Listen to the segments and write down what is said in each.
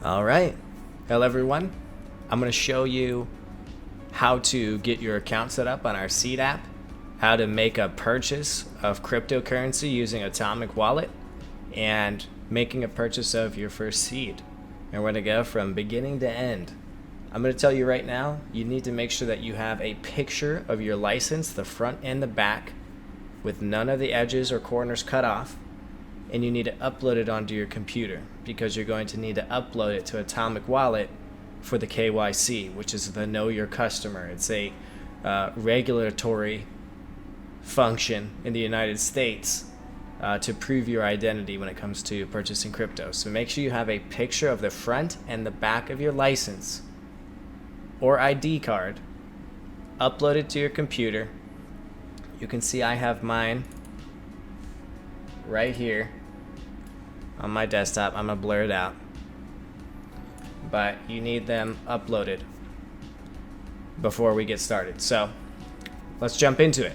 All right. Hello, everyone. I'm going to show you how to get your account set up on our Seed app, how to make a purchase of cryptocurrency using Atomic Wallet, and making a purchase of your first seed. And we're going to go from beginning to end. I'm going to tell you right now, you need to make sure that you have a picture of your license, the front and the back, with none of the edges or corners cut off. And you need to upload it onto your computer because you're going to need to upload it to Atomic Wallet for the KYC, which is the Know Your Customer. It's a regulatory function in the United States to prove your identity when it comes to purchasing crypto. So make sure you have a picture of the front and the back of your license or ID card, upload it to your computer. You can see I have mine right here on my desktop. I'm gonna blur it out, but you need them uploaded before we get started. So let's jump into it.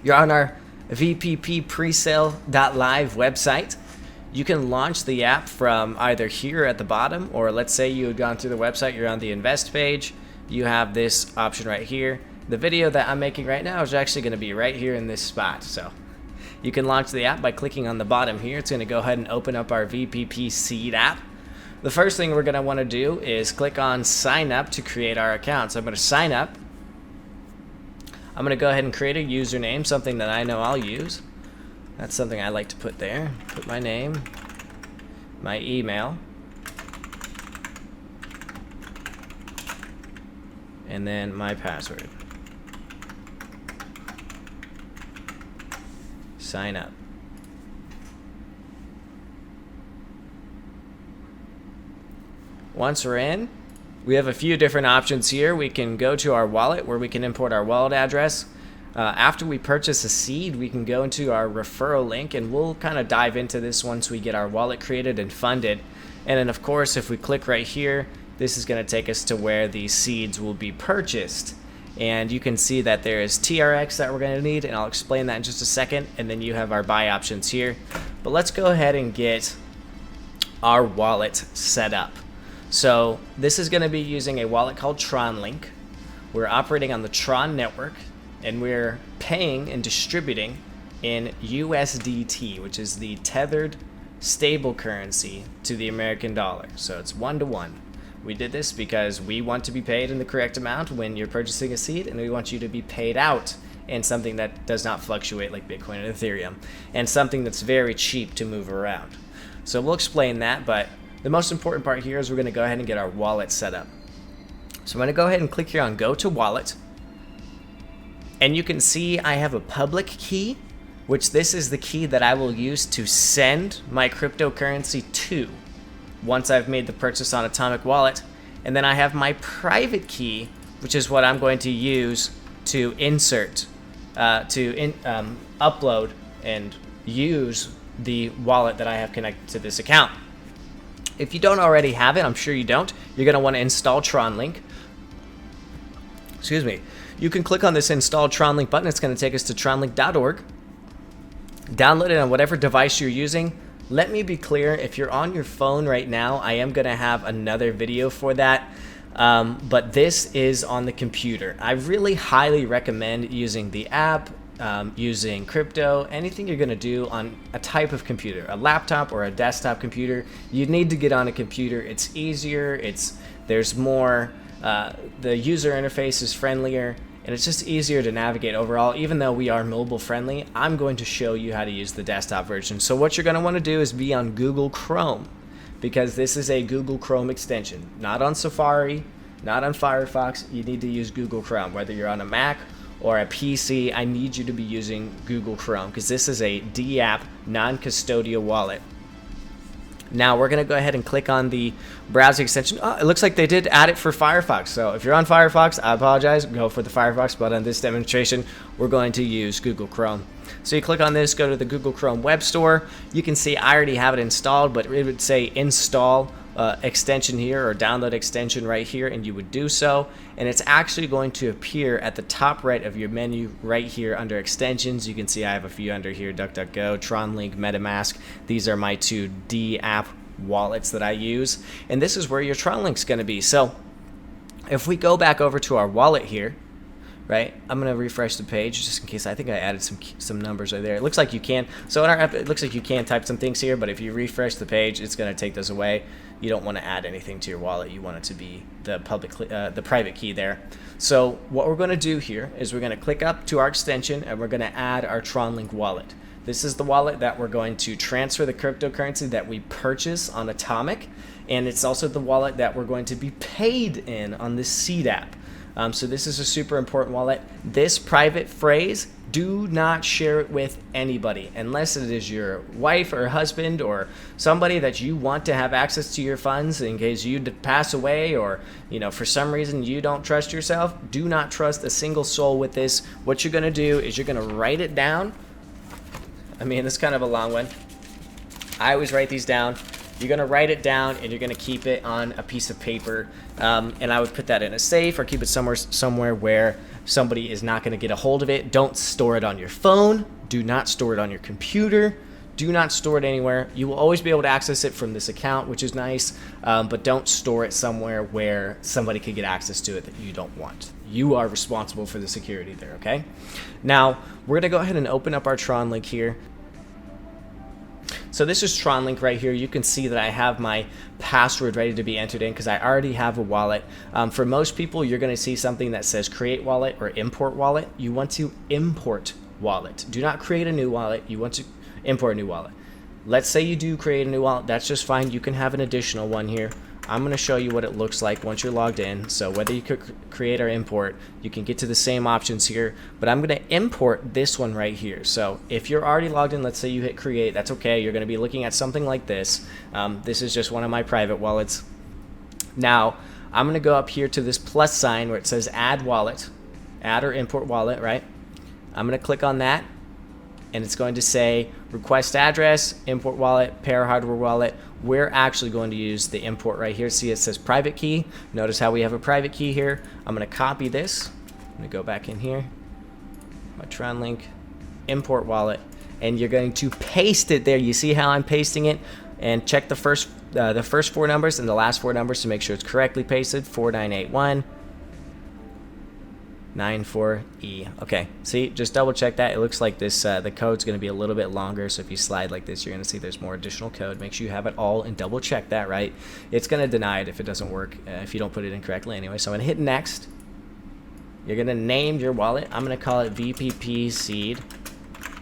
You're on our vpppresale.live website. You can launch the app from either here at the bottom, or let's say you had gone through the website, you're on the invest page, you have this option right here. The video that I'm making right now is actually going to be right here in this spot. So you can launch the app by clicking on the bottom here. It's going to go ahead and open up our VPP Seed app. The first thing we're going to want to do is click on sign up to create our account. So I'm going to sign up. I'm going to go ahead and create a username, something that I know I'll use. That's something I like to put there. Put my name, my email, and then my password. Sign up. Once we're in, we have a few different options here. We can go to our wallet where we can import our wallet address. After we purchase a seed, we can go into our referral link, and we'll kind of dive into this once we get our wallet created and funded. And then of course, if we click right here, this is going to take us to where these seeds will be purchased. And you can see that there is TRX that we're going to need, and I'll explain that in just a second. And then you have our buy options here. But let's go ahead and get our wallet set up. So this is going to be using a wallet called Tron Link. We're operating on the Tron network, and we're paying and distributing in USDT, which is the tethered stable currency to the American dollar. So it's 1-to-1. We did this because we want to be paid in the correct amount when you're purchasing a seed, and we want you to be paid out in something that does not fluctuate like Bitcoin and Ethereum, and something that's very cheap to move around. So we'll explain that, but the most important part here is we're going to go ahead and get our wallet set up. So I'm going to go ahead and click here on Go to Wallet, and you can see I have a public key, which this is the key that I will use to send my cryptocurrency to once I've made the purchase on Atomic Wallet. And then I have my private key, which is what I'm going to use to insert, upload and use the wallet that I have connected to this account. If you don't already have it, I'm sure you don't, you're going to want to install Tron Link. Excuse me. You can click on this Install Tron Link button. It's going to take us to tronlink.org. Download it on whatever device you're using. Let me be clear, if you're on your phone right now, I am going to have another video for that, but this is on the computer. I really highly recommend using the app, using crypto, anything you're going to do on a type of computer, a laptop or a desktop computer. You need to get on a computer. It's easier, there's more, the user interface is friendlier, and it's just easier to navigate overall. Even though we are mobile friendly, I'm going to show you how to use the desktop version. So what you're going to want to do is be on Google Chrome, because this is a Google Chrome extension. Not on Safari, not on Firefox. You need to use Google Chrome. Whether you're on a Mac or a PC, I need you to be using Google Chrome, because this is a DApp non-custodial wallet. Now we're going to go ahead and click on the browser extension. Oh, it looks like they did add it for Firefox. So if you're on Firefox, I apologize, go for the Firefox, but on this demonstration, we're going to use Google Chrome. So you click on this, go to the Google Chrome Web Store. You can see I already have it installed, but it would say install extension here or download extension right here, and you would do so, and it's actually going to appear at the top right of your menu right here under extensions. You can see I have a few under here: DuckDuckGo, Tron Link, MetaMask. These are my two D app wallets that I use, and this is where your Tron Link's going to be. So if we go back over to our wallet here, right, I'm going to refresh the page just in case. I think I added some numbers right there. It looks like you can. So in our app, it looks like you can type some things here, but if you refresh the page, it's going to take those away. You don't want to add anything to your wallet. You want it to be the private key there. So what we're going to do here is we're going to click up to our extension and we're going to add our Tron Link wallet. This is the wallet that we're going to transfer the cryptocurrency that we purchase on Atomic, and it's also the wallet that we're going to be paid in on this Seed app. So this is a super important wallet. This private phrase, do not share it with anybody unless it is your wife or husband or somebody that you want to have access to your funds in case you pass away, or for some reason you don't trust yourself. Do not trust a single soul with this. What you're going to do is you're going to write it down. I mean, it's kind of a long one. I always write these down. You're going to write it down and you're going to keep it on a piece of paper. And I would put that in a safe or keep it somewhere where somebody is not going to get a hold of it. Don't store it on your phone. Do not store it on your computer. Do not store it anywhere. You will always be able to access it from this account, which is nice. But don't store it somewhere where somebody could get access to it that you don't want. You are responsible for the security there, okay? Now, we're going to go ahead and open up our Tron Link here. So this is Tron Link right here. You can see that I have my password ready to be entered in because I already have a wallet. For most people, you're going to see something that says create wallet or import wallet. You want to import wallet. Do not create a new wallet. You want to import a new wallet. Let's say you do create a new wallet. That's just fine. You can have an additional one here. I'm going to show you what it looks like once you're logged in. So whether you could create or import, you can get to the same options here, but I'm going to import this one right here. So if you're already logged in, let's say you hit create, that's okay. You're going to be looking at something like this. This is just one of my private wallets. Now I'm going to go up here to this plus sign where it says add wallet, add or import wallet, right? I'm going to click on that. And it's going to say request address, import wallet, pair hardware wallet. We're actually going to use the import right here. See, it says private key. Notice how we have a private key here. I'm going to copy this. I'm going to go back in here. My Tron Link, import wallet. And you're going to paste it there. You see how I'm pasting it? And check the first four numbers and the last four numbers to make sure it's correctly pasted. 4981. 94E. Okay, see, just double check that. It looks like this the code's going to be a little bit longer, so if you slide like this, you're going to see there's more additional code. Make sure you have it all and double check that, right? It's going to deny it if it doesn't work, if you don't put it in correctly anyway. So I'm going to hit next. You're going to name your wallet. I'm going to call it VPP Seed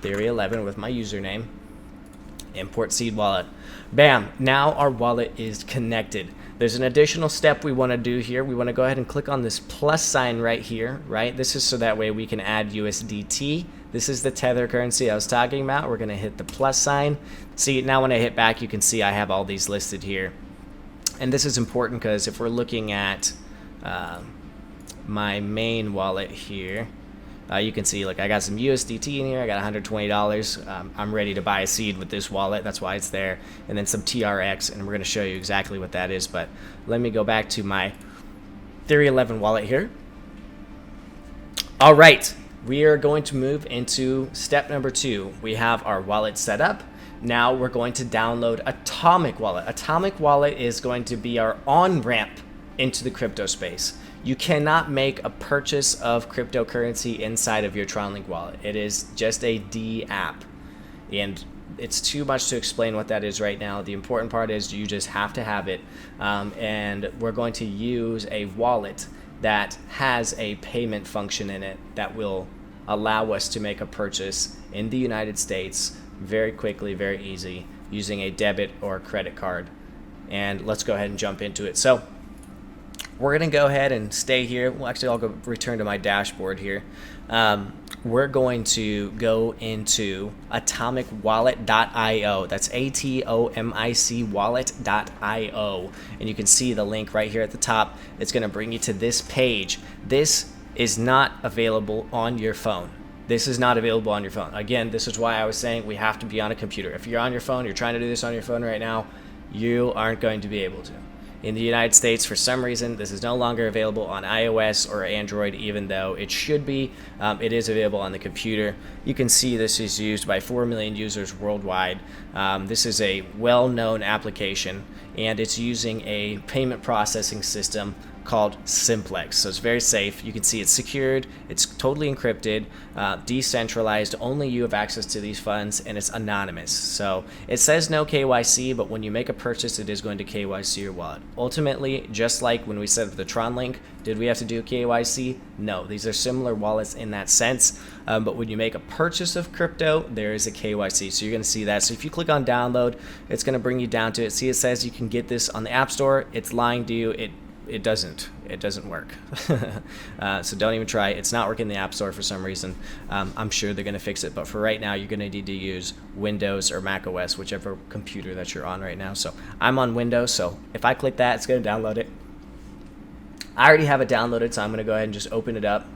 Theory 11 with my username. Import seed wallet. Bam, now our wallet is connected. There's an additional step we want to do here. We want to go ahead and click on this plus sign right here, right? This is so that way we can add USDT. This is the tether currency I was talking about. We're going to hit the plus sign. See, now when I hit back, you can see I have all these listed here. And this is important because if we're looking at my main wallet here, you can see, like, I got some USDT in here. I got $120. I'm ready to buy a seed with this wallet. That's why it's there. And then some TRX, and we're going to show you exactly what that is. But let me go back to my Theory 11 wallet here. All right, we are going to move into step number 2. We have our wallet set up. Now we're going to download Atomic Wallet. Atomic Wallet is going to be our on-ramp into the crypto space. You cannot make a purchase of cryptocurrency inside of your Tron Link wallet. It is just a D app. And it's too much to explain what that is right now. The important part is you just have to have it. And we're going to use a wallet that has a payment function in it that will allow us to make a purchase in the United States very quickly, very easy, using a debit or credit card. And let's go ahead and jump into it. So we're going to go ahead and stay here. Well, actually, I'll go return to my dashboard here. We're going to go into atomicwallet.io. That's ATOMIC wallet.io. And you can see the link right here at the top. It's going to bring you to this page. This is not available on your phone. This is not available on your phone. Again, this is why I was saying we have to be on a computer. If you're on your phone, you're trying to do this on your phone right now, you aren't going to be able to. in the United States, for some reason, this is no longer available on iOS or Android, even though it should be. It is available on the computer. You can see this is used by 4 million users worldwide. This is a well-known application, and it's using a payment processing system called Simplex. So it's very safe. You can see it's secured, it's totally encrypted, decentralized, only you have access to these funds, and it's anonymous. So it says no KYC, but when you make a purchase, it is going to KYC your wallet. Ultimately, just like when we set up the Tron Link, did we have to do KYC? No, these are similar wallets in that sense, but when you make a purchase of crypto, there is a KYC. So you're going to see that. So if you click on download, it's going to bring you down to it. See, it says you can get this on the App Store. It's lying to you. It doesn't work. So don't even try. It's not working in the App Store for some reason. I'm sure they're going to fix it, but for right now, you're going to need to use Windows or Mac OS, whichever computer that you're on right now. So I'm on Windows, so if I click that, it's going to download it. I already have it downloaded, so I'm going to go ahead and just open it up.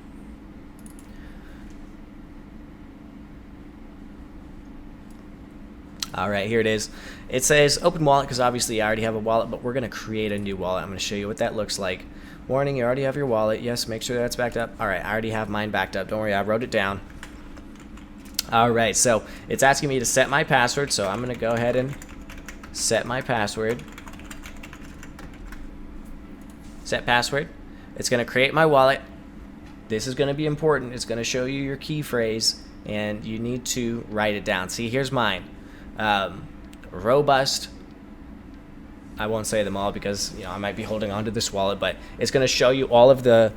All right, here it is. It says open wallet because obviously I already have a wallet, but we're going to create a new wallet. I'm going to show you what that looks like. Warning, you already have your wallet. Yes, make sure that's backed up. All right, I already have mine backed up. Don't worry, I wrote it down. All right, so it's asking me to set my password, so I'm going to go ahead and set my password. Set password. It's going to create my wallet. This is going to be important. It's going to show you your key phrase, and you need to write it down. See, here's mine. Robust. I won't say them all because I might be holding on to this wallet, but it's going to show you all of the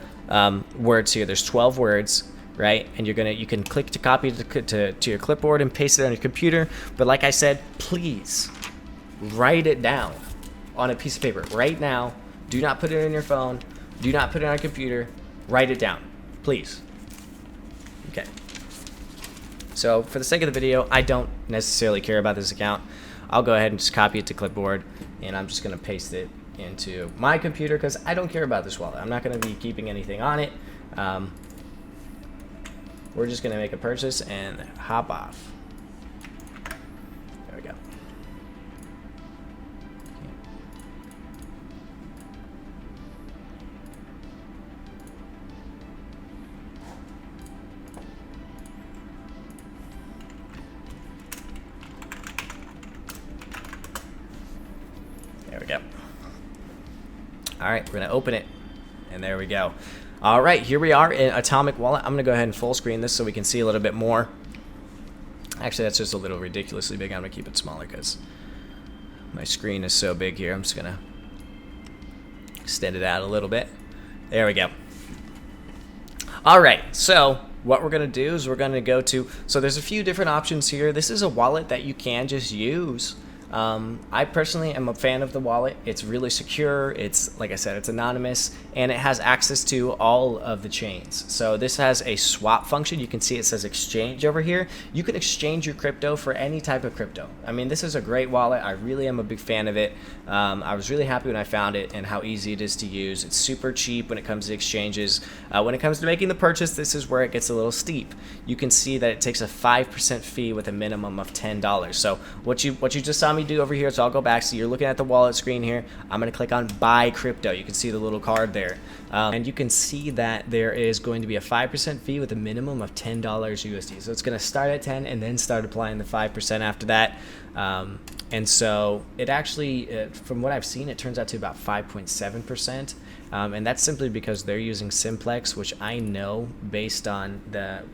words here. There's 12 words, right? And you can click to copy to your clipboard and paste it on your computer. But like I said, please write it down on a piece of paper right now. Do not put it in your phone. Do not put it on a computer. Write it down, please. Okay. So for the sake of the video, I don't necessarily care about this account. I'll go ahead and just copy it to clipboard, and I'm just going to paste it into my computer because I don't care about this wallet. I'm not going to be keeping anything on it. We're just going to make a purchase and hop off. There we go. There we go. All right, we're going to open it, and there we go. All right, here we are in Atomic Wallet. I'm going to go ahead and full screen this so we can see a little bit more. Actually, that's just a little ridiculously big. I'm going to keep it smaller because my screen is so big here. I'm just going to extend it out a little bit. There we go. All right, so what we're going to do is we're going to go to, so there's a few different options here. This is a wallet that you can just use. I personally am a fan of the wallet. It's really secure. It's, like I said, it's anonymous, and it has access to all of the chains. So this has a swap function. You can see it says exchange over here. You can exchange your crypto for any type of crypto. I mean, this is a great wallet. I really am a big fan of it. I was really happy when I found it and how easy it is to use. It's super cheap when it comes to exchanges. When it comes to making the purchase, this is where it gets a little steep. You can see that it takes a 5% fee with a minimum of $10. So what you just saw me do over here, so I'll go back. So you're looking at the wallet screen here. I'm going to click on buy crypto. You can see the little card there, and you can see that there is going to be a 5% fee with a minimum of $10 USD. So it's going to start at 10 and then start applying the 5% after that. And so it actually, from what I've seen, it turns out to about 5.7%. And that's simply because they're using Simplex, which I know, based on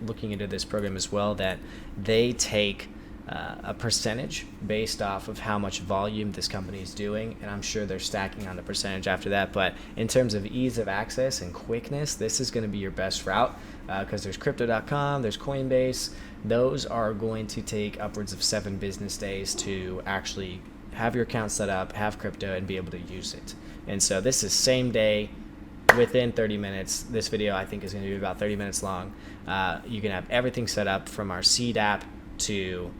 looking into this program as well, that they take a percentage based off of how much volume this company is doing, and I'm sure they're stacking on the percentage after that. But in terms of ease of access and quickness, this is going to be your best route, because there's crypto.com, there's Coinbase. Those are going to take upwards of 7 business days to actually have your account set up, have crypto, and be able to use it. And so this is same day, within 30 minutes. This video, I think, is going to be about 30 minutes long. You can have everything set up, from our seed app to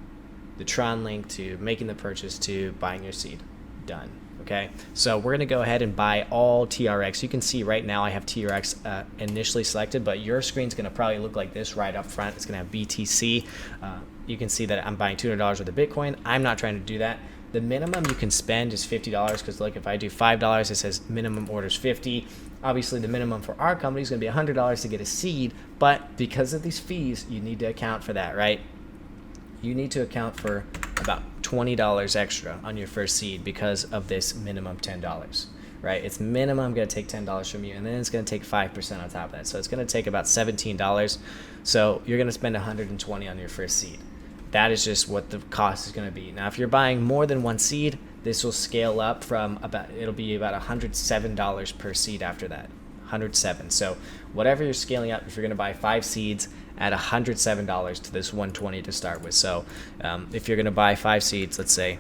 the Tron Link to making the purchase to buying your seed. Done. Okay, so we're going to go ahead and buy all TRX. You can see right now I have TRX initially selected, but your screen's going to probably look like this right up front. It's going to have BTC. You can see that I'm buying $200 worth of Bitcoin. I'm not trying to do that. The minimum you can spend is $50 because look, if I do $5, it says minimum orders 50. Obviously, the minimum for our company is going to be $100 to get a seed, but because of these fees, you need to account for that, right? You need to account for about $20 extra on your first seed because of this minimum $10, right? It's minimum going to take $10 from you, and then it's going to take 5% on top of that. So it's going to take about $17. So you're going to spend $120 on your first seed. That is just what the cost is going to be. Now, if you're buying more than one seed, this will scale up from it'll be about $107 per seed after that. 107. So whatever you're scaling up, if you're going to buy 5 seeds, at $107 to this $120 to start with. So if you're going to buy 5 seeds, let's say,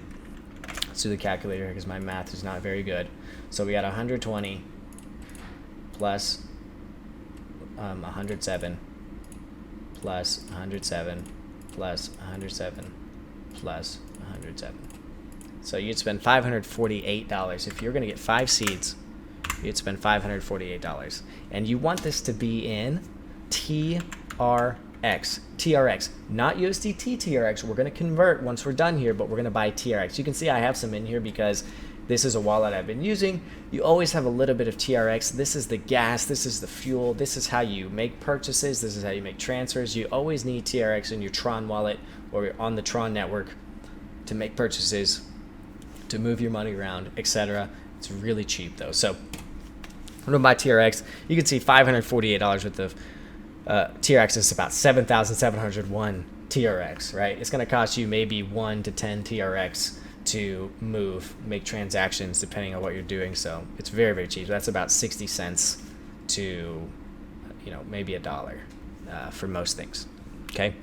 let's do the calculator because my math is not very good. So we got 120 plus 107 plus 107 plus 107 plus 107. So you'd spend $548. If you're going to get 5 seeds, you'd spend $548. And you want this to be in TRX, not USDT TRX. We're going to convert once we're done here, but we're going to buy TRX. You can see I have some in here because this is a wallet I've been using. You always have a little bit of TRX. This is the gas, this is the fuel, this is how you make purchases, this is how you make transfers. You always need TRX in your Tron wallet or on the Tron network to make purchases, to move your money around, etc. It's really cheap though. So I'm going to buy TRX. You can see $548 worth of TRX is about 7,701 TRX, right? It's going to cost you maybe 1 to 10 TRX to make transactions depending on what you're doing. So it's very, very cheap. That's about 60 cents to, maybe $1 for most things. Okay.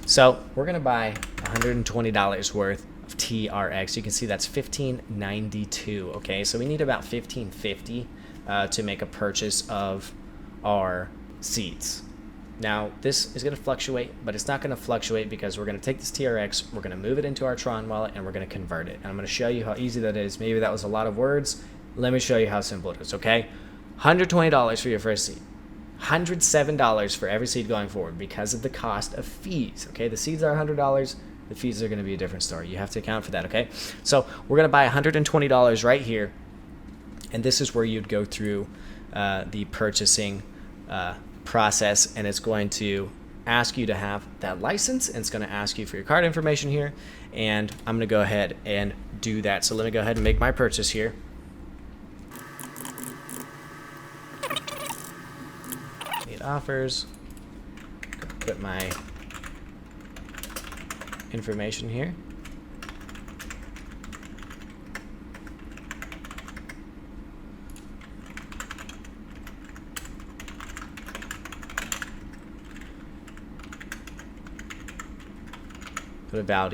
So we're going to buy $120 worth of TRX. You can see that's $15.92. Okay. So we need about $15.50 to make a purchase of our seeds. Now, this is going to fluctuate, but it's not going to fluctuate because we're going to take this TRX, we're going to move it into our Tron wallet, and we're going to convert it. And I'm going to show you how easy that is. Maybe that was a lot of words. Let me show you how simple it is, okay? $120 for your first seed. $107 for every seed going forward because of the cost of fees, okay? The seeds are $100. The fees are going to be a different story. You have to account for that, okay? So we're going to buy $120 right here, and this is where you'd go through the purchasing process, and it's going to ask you to have that license, and it's going to ask you for your card information here, and I'm going to go ahead and do that. So let me go ahead and make my purchase here. Need offers. Put my information here. Put a valid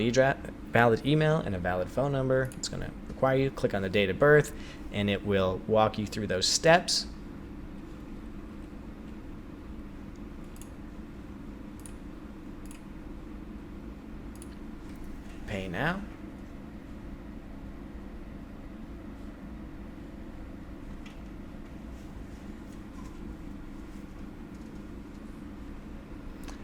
email and a valid phone number. It's going to require you to click on the date of birth, and it will walk you through those steps. Pay now.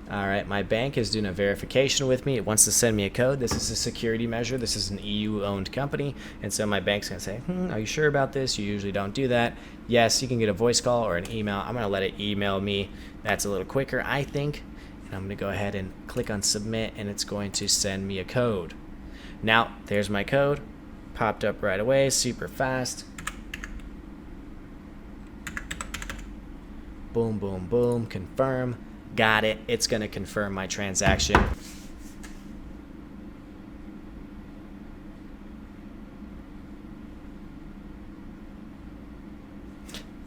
All right, my bank is doing a verification with me. It wants to send me a code. This is a security measure. This is an EU-owned company, and so my bank's going to say, are you sure about this? You usually don't do that. Yes, you can get a voice call or an email. I'm going to let it email me. That's a little quicker, I think. And I'm going to go ahead and click on submit, and it's going to send me a code. Now, there's my code. Popped up right away, super fast. Boom, boom, boom, confirm. Got it. It's going to confirm my transaction.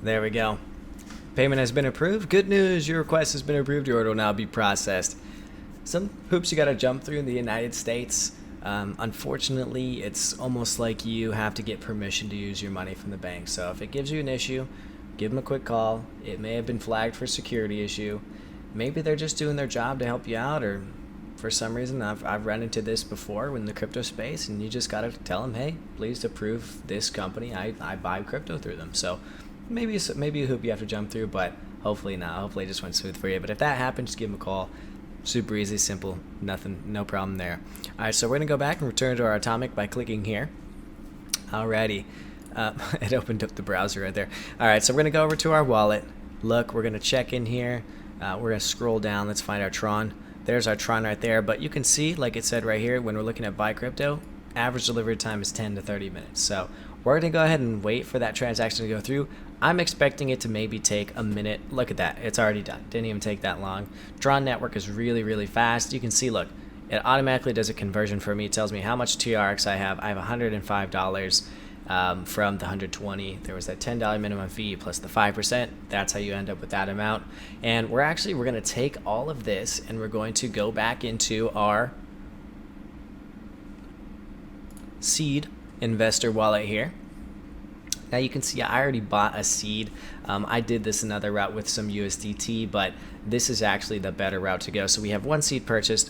There we go. Payment has been approved. Good news. Your request has been approved. Your order will now be processed. Some hoops you got to jump through in the United States. Unfortunately, it's almost like you have to get permission to use your money from the bank. So if it gives you an issue, give them a quick call. It may have been flagged for security issue. Maybe they're just doing their job to help you out, or for some reason I've run into this before in the crypto space, and you just got to tell them, hey, please approve this company. I buy crypto through them. So maybe a hoop you have to jump through, but hopefully not. Hopefully it just went smooth for you. But if that happens, just give them a call. Super easy, simple, nothing, no problem there. All right, so we're gonna go back and return to our atomic by clicking here. Alrighty, it opened up the browser right there. All right, so we're gonna go over to our wallet. Look, we're gonna check in here. We're gonna scroll down. Let's find our Tron. There's our Tron right there. But you can see, like it said right here, when we're looking at buy crypto, average delivery time is 10 to 30 minutes. So we're gonna go ahead and wait for that transaction to go through. I'm expecting it to maybe take a minute. Look at that, it's already done. Didn't even take that long. Tron network is really, really fast. You can see, look, it automatically does a conversion for me. It tells me how much TRX I have. I have $105 from the 120. There was that $10 minimum fee plus the 5%. That's how you end up with that amount. And we're going to take all of this and we're going to go back into our seed investor wallet here. Now you can see I already bought a seed. I did this another route with some USDT, but this is actually the better route to go. So we have one seed purchased,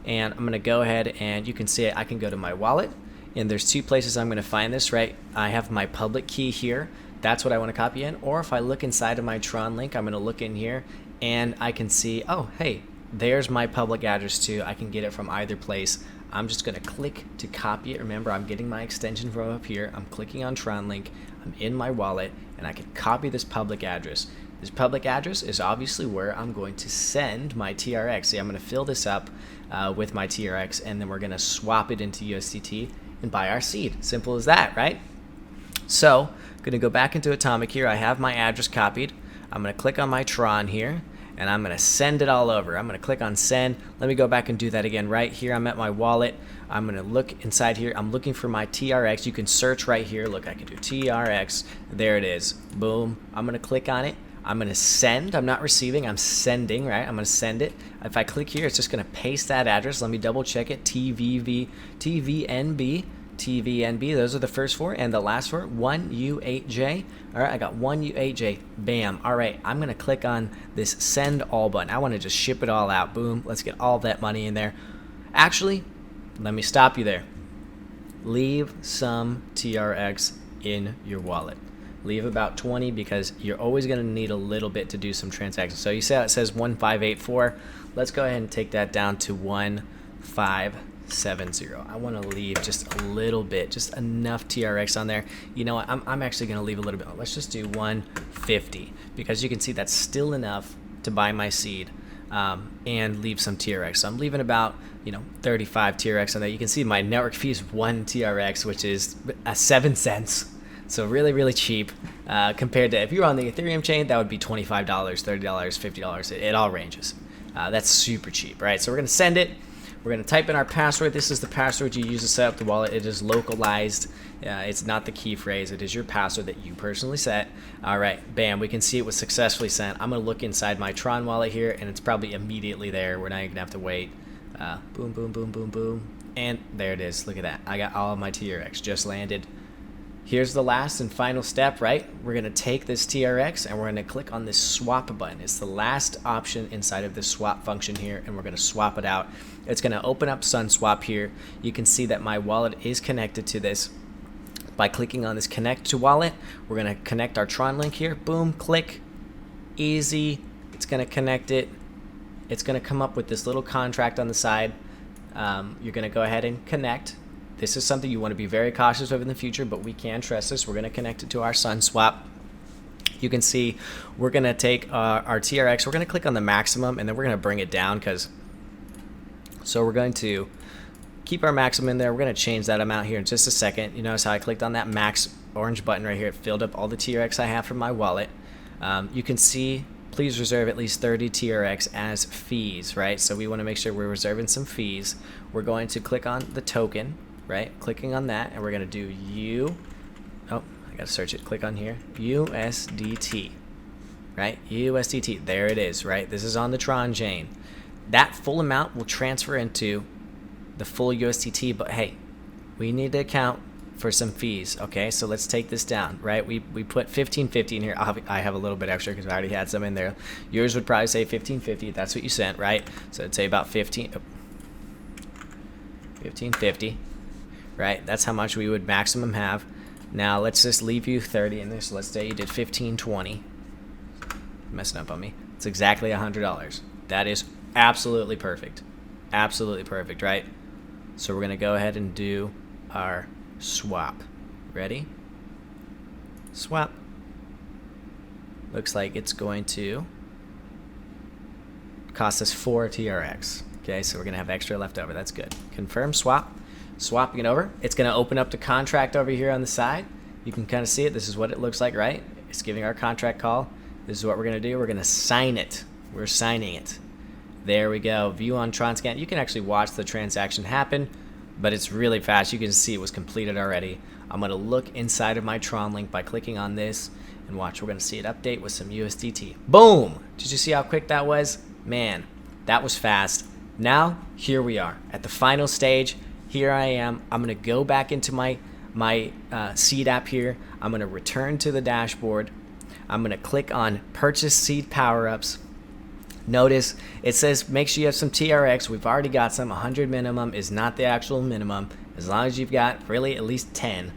and I'm going to go ahead and you can see it. I can go to my wallet, and there's two places I'm going to find this, right? I have my public key here. That's what I want to copy in. Or if I look inside of my Tron Link, I'm going to look in here, and I can see, oh, hey, there's my public address too. I can get it from either place. I'm just going to click to copy it. Remember, I'm getting my extension from up here. I'm clicking on Tron Link. I'm in my wallet, and I can copy this public address. This public address is obviously where I'm going to send my TRX. See, I'm going to fill this up with my TRX, and then we're going to swap it into USDT and buy our seed. Simple as that, right? So I'm going to go back into Atomic here. I have my address copied. I'm going to click on my Tron here, and I'm going to send it all over. I'm going to click on send. Let me go back and do that again. Right here, I'm at my wallet. I'm going to look inside here. I'm looking for my TRX. You can search right here. Look, I can do TRX. There it is. Boom. I'm going to click on it. I'm going to send. I'm not receiving. I'm sending, right? I'm going to send it. If I click here, it's just going to paste that address. Let me double check it. TVNB. Those are the first four, and the last four, 1U8J. All right, I got 1U8J. Bam. All right, I'm going to click on this send all button. I want to just ship it all out. Boom. Let's get all that money in there. Actually, let me stop you there. Leave some TRX in your wallet. Leave about 20 because you're always going to need a little bit to do some transactions. So you see how it says 1584. Let's go ahead and take that down to 1570. I want to leave just a little bit, just enough TRX on there. You know what? I'm actually going to leave a little bit. Let's just do 150 because you can see that's still enough to buy my seed and leave some TRX. So I'm leaving about 35 TRX on there. You can see my network fee is 1 TRX, which is 7 cents. So really, really cheap compared to if you were on the Ethereum chain, that would be $25, $30, $50. It all ranges. That's super cheap, right? So we're going to send it. We're going to type in our password. This is the password you use to set up the wallet. It is localized. It's not the key phrase. It is your password that you personally set. All right, bam. We can see it was successfully sent. I'm going to look inside my Tron wallet here, and it's probably immediately there. We're not even going to have to wait. Boom, boom, boom, boom, boom. And there it is. Look at that. I got all of my TRX just landed. Here's the last and final step, right? We're going to take this TRX and we're going to click on this swap button. It's the last option inside of this swap function here, and we're going to swap it out. It's going to open up SunSwap here. You can see that my wallet is connected to this. By clicking on this connect to wallet, we're going to connect our Tron Link here. Boom, click, easy. It's going to connect it. It's going to come up with this little contract on the side. You're going to go ahead and connect. This is something you want to be very cautious of in the future, but we can trust this. We're going to connect it to our SunSwap. You can see we're going to take our TRX. We're going to click on the maximum, and then we're going to bring it down so we're going to keep our maximum in there. We're going to change that amount here in just a second. You notice how I clicked on that max orange button right here. It filled up all the TRX I have from my wallet. You can see, please reserve at least 30 TRX as fees, right? So we want to make sure we're reserving some fees. We're going to click on the token. Right, clicking on that, and we're going to do I got to search it. Click on here, USDT, right? USDT, there it is, right? This is on the Tron chain. That full amount will transfer into the full USDT, but hey, we need to account for some fees, okay? So let's take this down, right? We put 1550 in here. I have a little bit extra because I already had some in there. Yours would probably say 1550. That's what you sent, right? So it'd say about 1550. Right, that's how much we would maximum have. Now let's just leave you 30 in this. Let's say you did 1520. Messing up on me. It's exactly $100. That is Absolutely perfect. Absolutely perfect, right? So we're going to go ahead and do our swap. Ready? Swap. Looks like it's going to cost us 4 TRX. Okay, so we're going to have extra left over. That's good. Confirm swap. Swapping it over. It's going to open up the contract over here on the side. You can kind of see it. This is what it looks like, right? It's giving our contract call. This is what we're going to do. We're going to sign it. We're signing it. There we go. View on Tron scan. You can actually watch the transaction happen, but it's really fast. You can see it was completed already. I'm going to look inside of my Tron Link by clicking on this, and watch. We're going to see it update with some USDT. Boom! Did you see how quick that was? Man, that was fast. Now, here we are at the final stage. Here I am. I'm going to go back into my seed app here. I'm going to return to the dashboard. I'm going to click on Purchase Seed Power-Ups. Notice it says make sure you have some TRX. We've already got some. 100 minimum is not the actual minimum. As long as you've got really at least 10,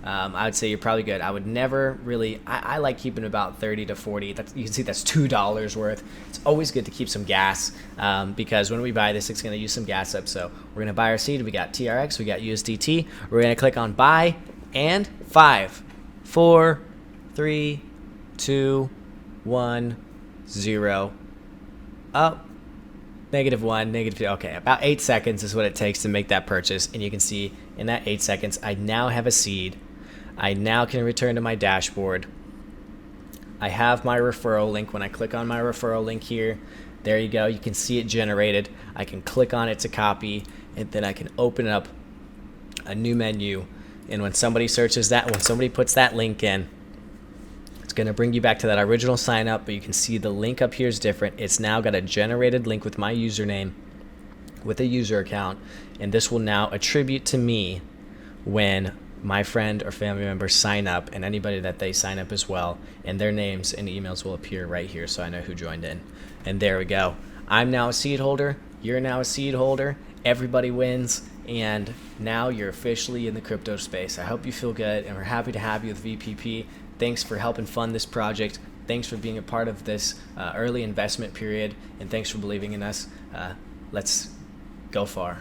I would say you're probably good. I would never really, I like keeping about 30 to 40. You can see that's $2 worth. It's always good to keep some gas because when we buy this, it's going to use some gas up. So we're going to buy our seed. We got TRX. We got USDT. We're going to click on buy and 5, 4, 3, 2, 1, 0. Up, -1, -2. Okay, about 8 seconds is what it takes to make that purchase. And you can see in that 8 seconds, I now have a seed. I now can return to my dashboard. I have my referral link. When I click on my referral link here, there you go. You can see it generated. I can click on it to copy, and then I can open up a new menu. And when somebody searches that, when somebody puts that link in, it's going to bring you back to that original sign up, but you can see the link up here is different. It's now got a generated link with my username, with a user account, and this will now attribute to me when my friend or family member sign up, and anybody that they sign up as well, and their names and emails will appear right here so I know who joined in. And there we go. I'm now a seed holder. You're now a seed holder. Everybody wins, and now you're officially in the crypto space. I hope you feel good, and we're happy to have you with VPP. Thanks for helping fund this project. Thanks for being a part of this early investment period, and thanks for believing in us. Let's go far.